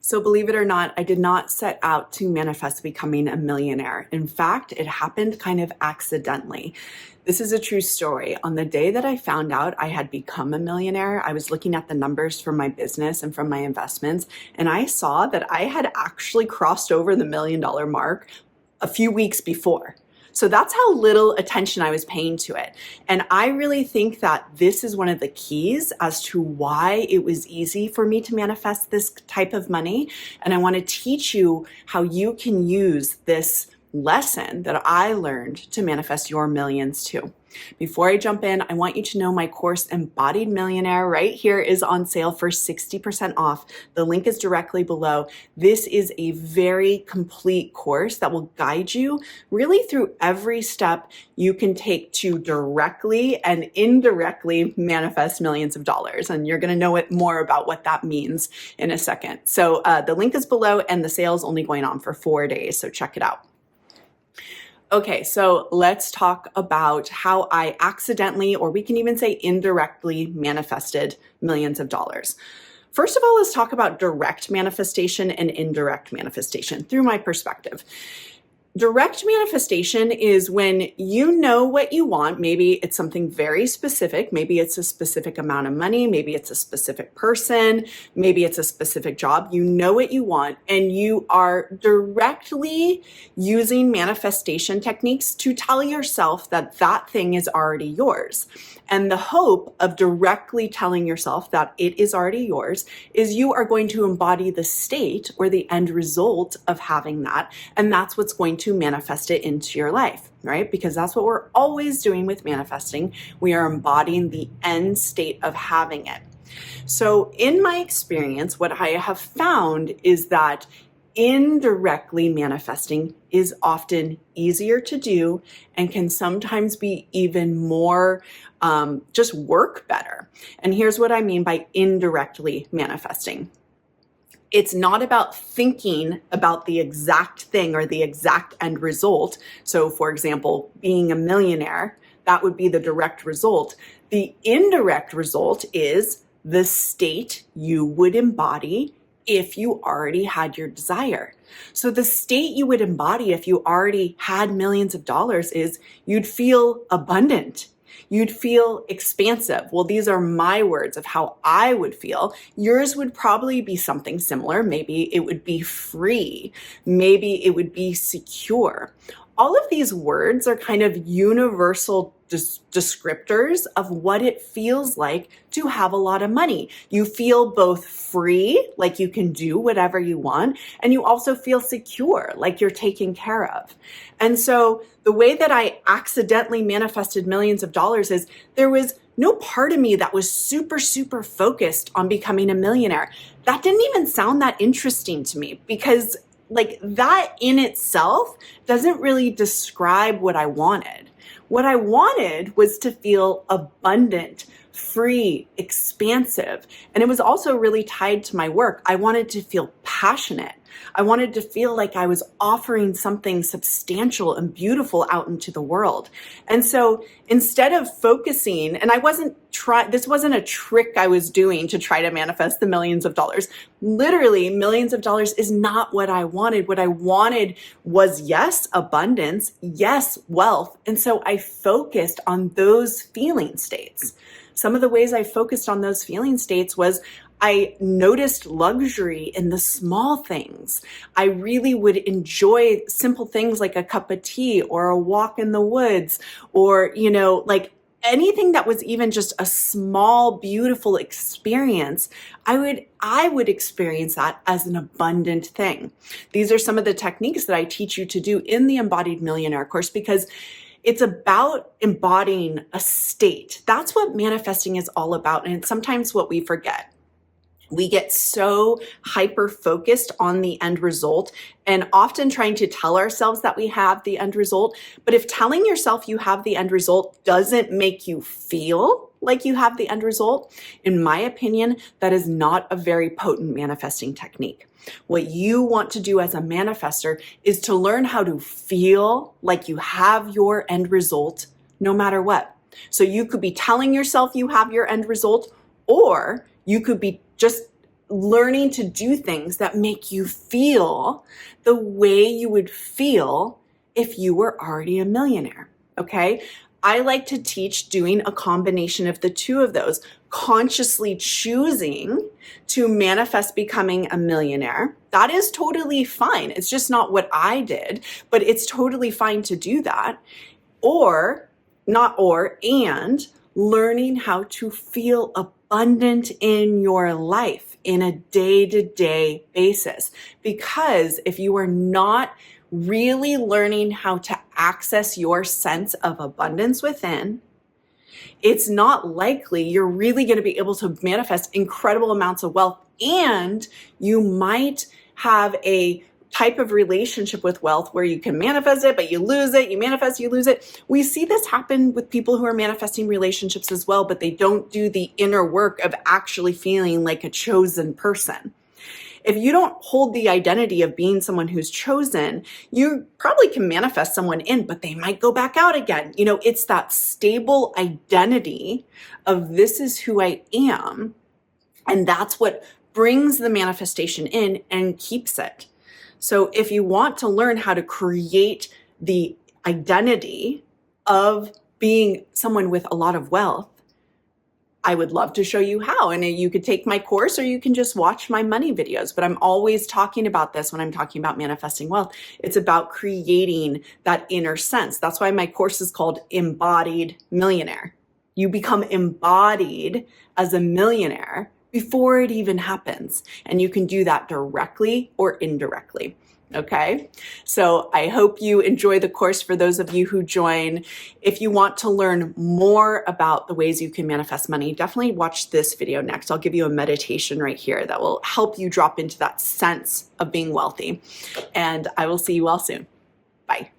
So believe it or not, I did not set out to manifest becoming a millionaire. In fact, it happened kind of accidentally. This is a true story. On the day that I found out I had become a millionaire, I was looking at the numbers from my business and from my investments, and I saw that I had actually crossed over the $1 million mark a few weeks before. So that's how little attention I was paying to it. And I really think that this is one of the keys as to why it was easy for me to manifest this type of money. And I want to teach you how you can use this lesson that I learned to manifest your millions too. Before I jump in, I want you to know my course Embodied Millionaire right here is on sale for 60% off. The link is directly below. This is a very complete course that will guide you really through every step you can take to directly and indirectly manifest millions of dollars. And you're going to know more about what that means in a second. So the link is below and the sale is only going on for 4 days. So check it out. Okay, so let's talk about how I accidentally, or we can even say indirectly, manifested millions of dollars. First of all, let's talk about direct manifestation and indirect manifestation through my perspective. Direct manifestation is when you know what you want. Maybe it's something very specific. Maybe it's a specific amount of money. Maybe it's a specific person. Maybe it's a specific job. You know what you want, and you are directly using manifestation techniques to tell yourself that that thing is already yours. And the hope of directly telling yourself that it is already yours is you are going to embody the state or the end result of having that. And that's what's going to manifest it into your life, right? Because that's what we're always doing with manifesting. We are embodying the end state of having it. So in my experience, what I have found is that indirectly manifesting is often easier to do and can sometimes be even more just work better. And here's what I mean by indirectly manifesting. It's not about thinking about the exact thing or the exact end result. So for example, being a millionaire, that would be the direct result. The indirect result is the state you would embody if you already had your desire. So the state you would embody if you already had millions of dollars is you'd feel abundant. You'd feel expansive. Well, these are my words of how I would feel. Yours would probably be something similar. Maybe it would be free. Maybe it would be secure. All of these words are kind of universal descriptors of what it feels like to have a lot of money. You feel both free, like you can do whatever you want, and you also feel secure, like you're taken care of. And so the way that I accidentally manifested millions of dollars is there was no part of me that was super focused on becoming a millionaire. That didn't even sound that interesting to me because like that in itself doesn't really describe what I wanted. What I wanted was to feel abundant, free, expansive. And it was also really tied to my work. I wanted to feel passionate. I wanted to feel like I was offering something substantial and beautiful out into the world. And so instead of focusing, and this wasn't a trick I was doing to try to manifest the millions of dollars. Literally, millions of dollars is not what I wanted. What I wanted was, yes, abundance, yes, wealth. And so I focused on those feeling states. Some of the ways I focused on those feeling states was I noticed luxury in the small things. I really would enjoy simple things like a cup of tea or a walk in the woods or, like anything that was even just a small, beautiful experience. I would experience that as an abundant thing. These are some of the techniques that I teach you to do in the Embodied Millionaire course because it's about embodying a state. That's what manifesting is all about. And it's sometimes what we forget. We get so hyper-focused on the end result and often trying to tell ourselves that we have the end result. But if telling yourself you have the end result doesn't make you feel like you have the end result, in my opinion, that is not a very potent manifesting technique. What you want to do as a manifester is to learn how to feel like you have your end result no matter what. So you could be telling yourself you have your end result, or you could be just learning to do things that make you feel the way you would feel if you were already a millionaire, okay? I like to teach doing a combination of the two of those, consciously choosing to manifest becoming a millionaire. That is totally fine. It's just not what I did, but it's totally fine to do that. And learning how to feel abundant in your life in a day-to-day basis. Because if you are not really learning how to access your sense of abundance within, it's not likely you're really going to be able to manifest incredible amounts of wealth. And you might have a type of relationship with wealth where you can manifest it, but you lose it, you manifest, you lose it. We see this happen with people who are manifesting relationships as well, but they don't do the inner work of actually feeling like a chosen person. If you don't hold the identity of being someone who's chosen, you probably can manifest someone in, but they might go back out again. You know, it's that stable identity of this is who I am. And that's what brings the manifestation in and keeps it. So if you want to learn how to create the identity of being someone with a lot of wealth, I would love to show you how. And you could take my course or you can just watch my money videos. But I'm always talking about this when I'm talking about manifesting wealth. It's about creating that inner sense. That's why my course is called Embodied Millionaire. You become embodied as a millionaire before it even happens. And you can do that directly or indirectly. Okay, so I hope you enjoy the course for those of you who join. If you want to learn more about the ways you can manifest money, definitely watch this video next. I'll give you a meditation right here that will help you drop into that sense of being wealthy. And I will see you all soon. Bye.